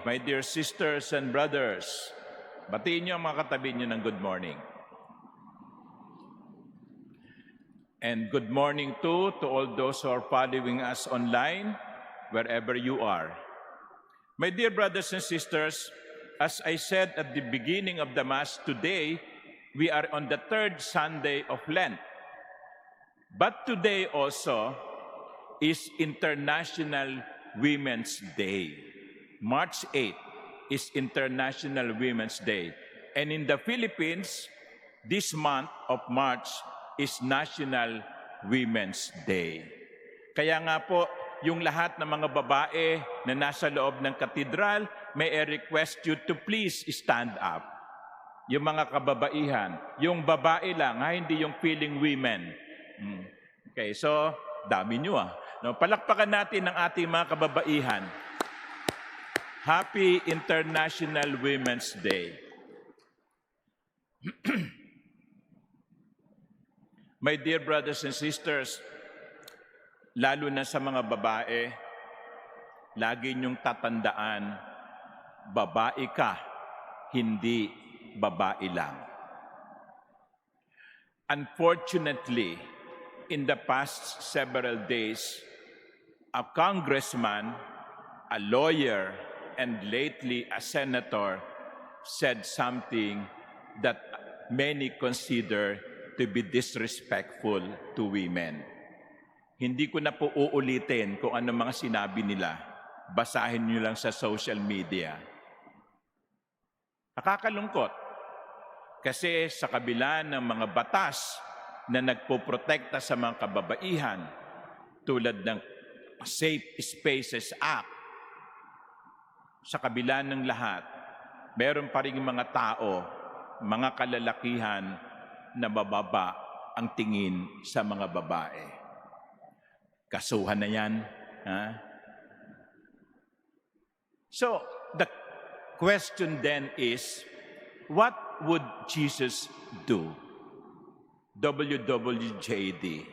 my dear sisters and brothers. Batiin niyo ang mga katabi niyo ng good morning. And good morning too to all those who are following us online, wherever you are. My dear brothers and sisters, as I said at the beginning of the Mass today, we are on the third Sunday of Lent. But today also is International Women's Day. March 8 is International Women's Day. And in the Philippines, this month of March is National Women's Day. Kaya nga po, yung lahat ng mga babae na nasa loob ng katedral, may I request you to please stand up. Yung mga kababaihan, yung babae lang, hindi yung feeling women. Okay, so, dami nyo No, palakpakan natin ang ating mga kababaihan. Happy International Women's Day. My dear brothers and sisters, lalo na sa mga babae, lagi niyong tatandaan, babae ka, hindi babae lang. Unfortunately, in the past several days, a congressman, a lawyer, and lately a senator said something that many consider to be disrespectful to women. Hindi ko na po uulitin kung ano mga sinabi nila. Basahin niyo lang sa social media. Nakakalungkot. Kasi sa kabila ng mga batas na nagpoprotekta sa mga kababaihan tulad ng Safe Spaces Act, sa kabila ng lahat, meron pa rin mga tao, mga kalalakihan na mababa ang tingin sa mga babae. Kasuhan na yan. So, the question then is, what would Jesus do? WWJD.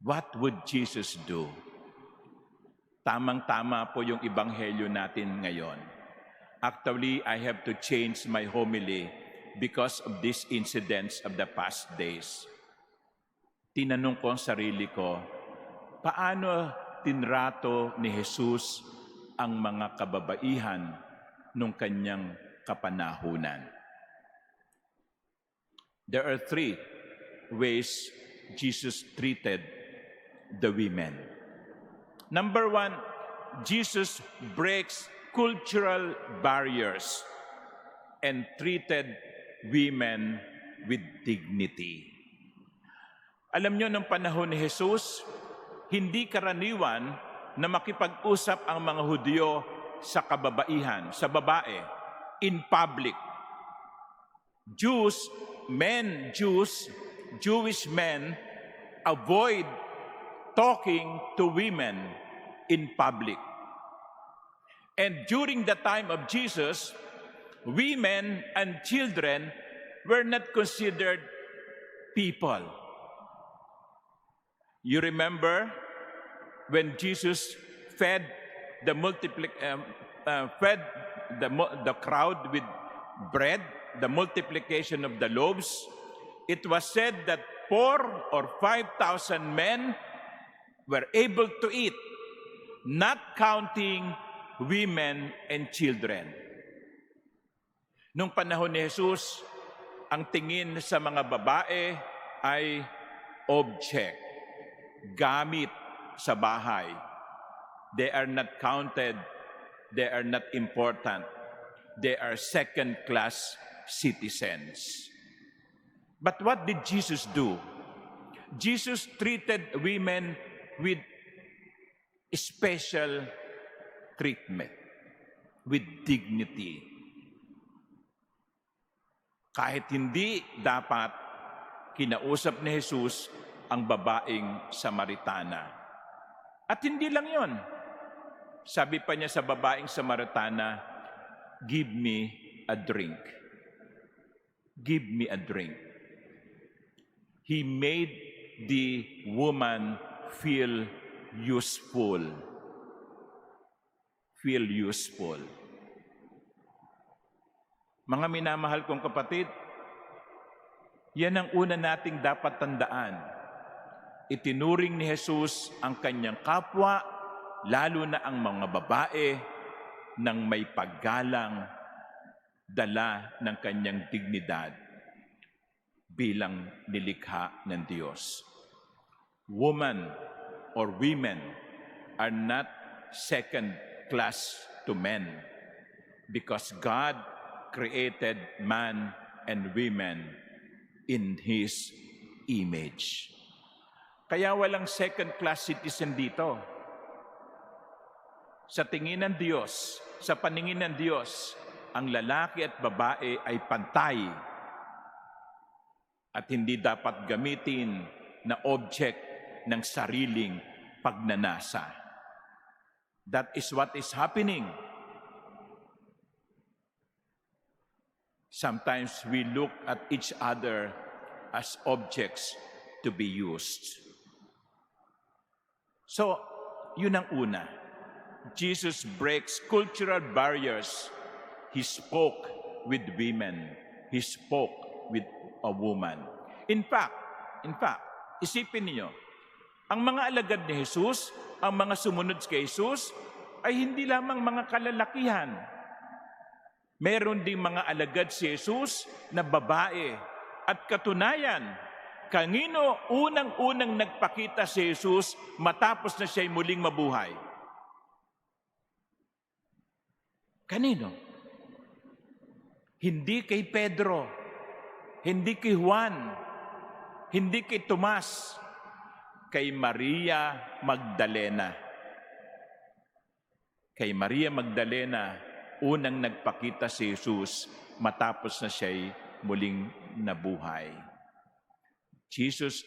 What would Jesus do? Tamang-tama po yung ebanghelyo natin ngayon. Actually, I have to change my homily because of these incidents of the past days. Tinanong ko ang sarili ko, paano tinrato ni Jesus ang mga kababaihan nung kanyang kapanahunan? There are three ways Jesus treated the women. Number one, Jesus breaks cultural barriers and treated women with dignity. Alam niyo, nung panahon ni Jesus, hindi karaniwan na makipag-usap ang mga Hudyo sa kababaihan, sa babae, in public. Jewish men avoid talking to women in public. And during the time of Jesus, women and children were not considered people. You remember when Jesus fed the crowd with bread, the multiplication of the loaves? It was said that 4,000 or 5,000 men were able to eat, not counting women and children. Nung panahon ni Jesus, ang tingin sa mga babae ay object, gamit sa bahay. They are not counted, they are not important, they are second-class citizens. But what did Jesus do? Jesus treated women with special treatment, with dignity. Kahit hindi dapat kinausap ni Jesus ang babaeng Samaritana. At hindi lang yon. Sabi pa niya sa babaeng Samaritana, "Give me a drink." Give me a drink. He made the woman feel useful, feel useful. Mga minamahal kong kapatid, yan ang una nating dapat tandaan. Itinuring ni Jesus ang kanyang kapwa, lalo na ang mga babae, ng may paggalang, dala ng kanyang dignidad bilang nilikha ng Diyos. Woman or women are not second class to men because God created man and women in His image. Kaya walang second-class citizen dito. Sa tingin ng Diyos, sa paningin ng Diyos, ang lalaki at babae ay pantay at hindi dapat gamitin na object ng sariling pagnanasa. That is what is happening. Sometimes we look at each other as objects to be used. So, yun ang una. Jesus breaks cultural barriers. He spoke with women. He spoke with a woman. In fact, isipin niyo, ang mga alagad ni Jesus, ang mga sumunod kay Jesus, ay hindi lamang mga kalalakihan. Meron ding mga alagad si Jesus na babae. At katunayan, kanino unang-unang nagpakita si Jesus matapos na siya'y muling mabuhay? Kanino? Hindi kay Pedro, hindi kay Juan, hindi kay Tomas, kay Maria Magdalena. Kay Maria Magdalena, unang nagpakita si Jesus matapos na siya'y muling nabuhay. Jesus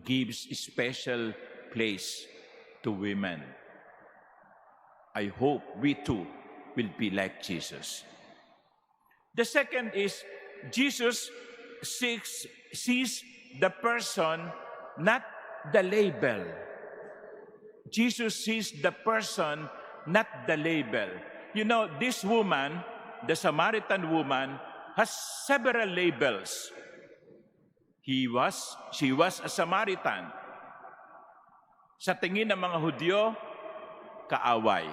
gives a special place to women. I hope we too will be like Jesus. The second is Jesus sees the person, not the label. Jesus sees the person, not the label. You know, this woman, the Samaritan woman, has several labels. She was a Samaritan. Sa tingin ng mga Hudyo, kaaway.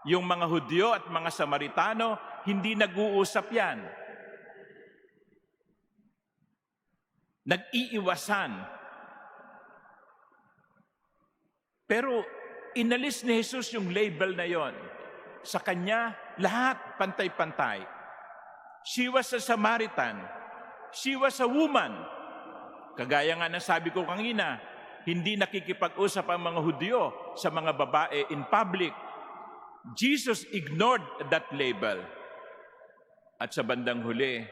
Yung mga Hudyo at mga Samaritano, hindi nag-uusap yan. Nag-iiwasan. Pero inalis ni Jesus yung label na yon. Sa kanya, lahat pantay-pantay. She was a Samaritan. She was a woman. Kagaya nga ng sabi ko kanina, hindi nakikipag-usap ang mga Hudyo sa mga babae in public. Jesus ignored that label. At sa bandang huli,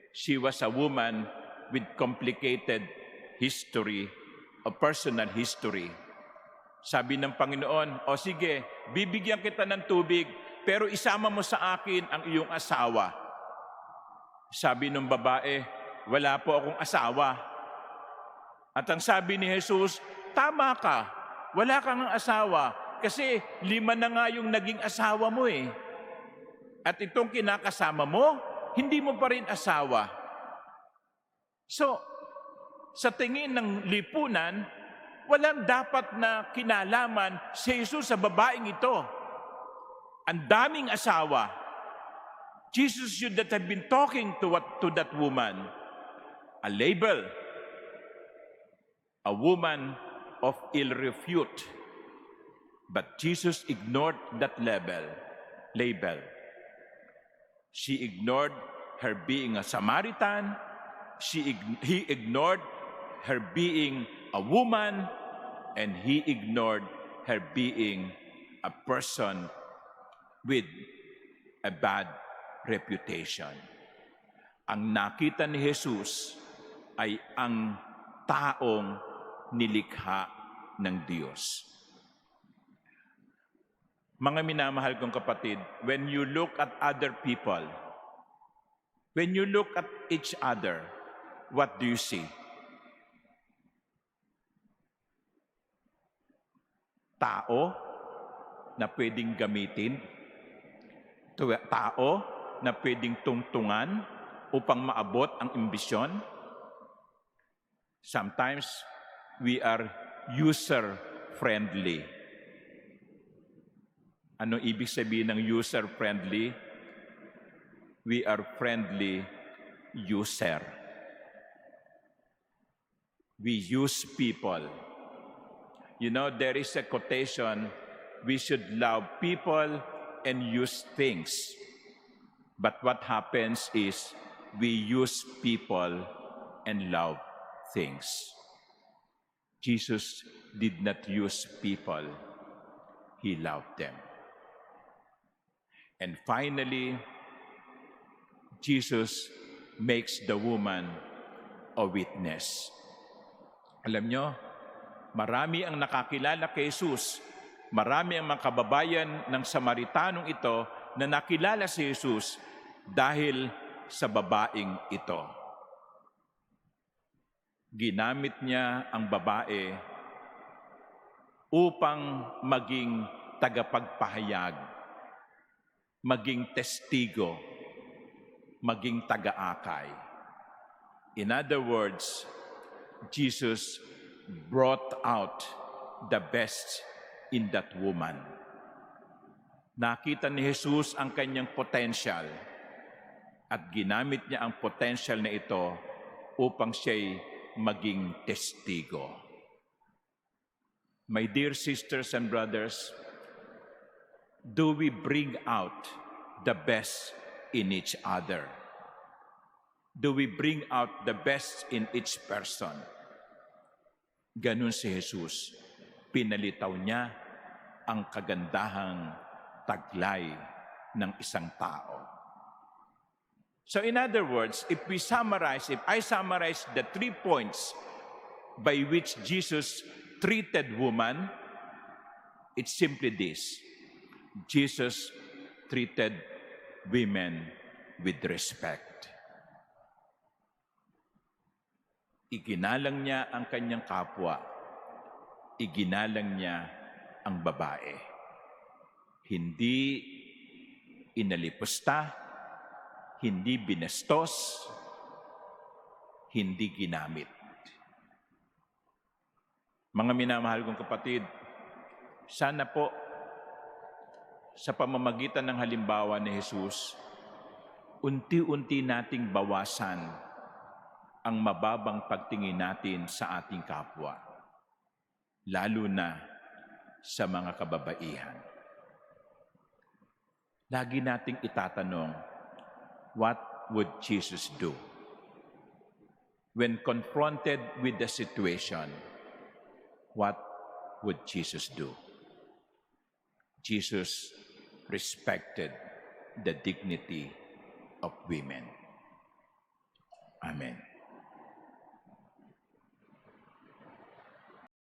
she was a woman with complicated history, a personal history. Sabi ng Panginoon, o sige, bibigyan kita ng tubig, pero isama mo sa akin ang iyong asawa. Sabi ng babae, wala po akong asawa. At ang sabi ni Jesus, tama ka, wala kang asawa, kasi 5 na nga yung naging asawa mo eh. At itong kinakasama mo, hindi mo pa rin asawa. So, sa tingin ng lipunan, walang dapat na kinalaman si Jesus sa babaeng ito. Ang daming asawa. Jesus should not have been talking to that woman. A label. A woman of ill repute. But Jesus ignored that label. She ignored her being a Samaritan. He ignored her being a woman, and he ignored her being a person with a bad reputation. Ang nakita ni Jesus ay ang taong nilikha ng Diyos. Mga minamahal kong kapatid, when you look at other people, when you look at each other, what do you see? Tao na pwedeng gamitin, tao na pwedeng tungtungan upang maabot ang ambisyon. Sometimes, we are user-friendly. Anong ibig sabihin ng user-friendly? We are friendly user. We use people. You know, there is a quotation, we should love people and use things. But what happens is we use people and love things. Jesus did not use people. He loved them. And finally, Jesus makes the woman a witness. Alam nyo, marami ang nakakilala kay Jesus. Marami ang mga kababayan ng Samaritanong ito na nakilala si Jesus dahil sa babaeng ito. Ginamit niya ang babae upang maging tagapagpahayag, maging testigo, maging taga-akay. In other words, Jesus brought out the best in that woman. Nakita ni Jesus ang kanyang potential at ginamit niya ang potential na ito upang siya'y maging testigo. My dear sisters and brothers, do we bring out the best in each other? Do we bring out the best in each person? Ganun si Jesus. Pinalitaw niya ang kagandahang taglay ng isang tao. So in other words, if I summarize the 3 points by which Jesus treated woman, it's simply this. Jesus treated women with respect. Iginalang niya ang kanyang kapwa. Iginalang niya ang babae. Hindi inalipusta, hindi binastos, hindi ginamit. Mga minamahal kong kapatid, sana po sa pamamagitan ng halimbawa ni Jesus, unti-unti nating bawasan ang mababang pagtingin natin sa ating kapwa, lalo na sa mga kababaihan. Lagi nating itatanong, what would Jesus do? When confronted with the situation, what would Jesus do? Jesus respected the dignity of women.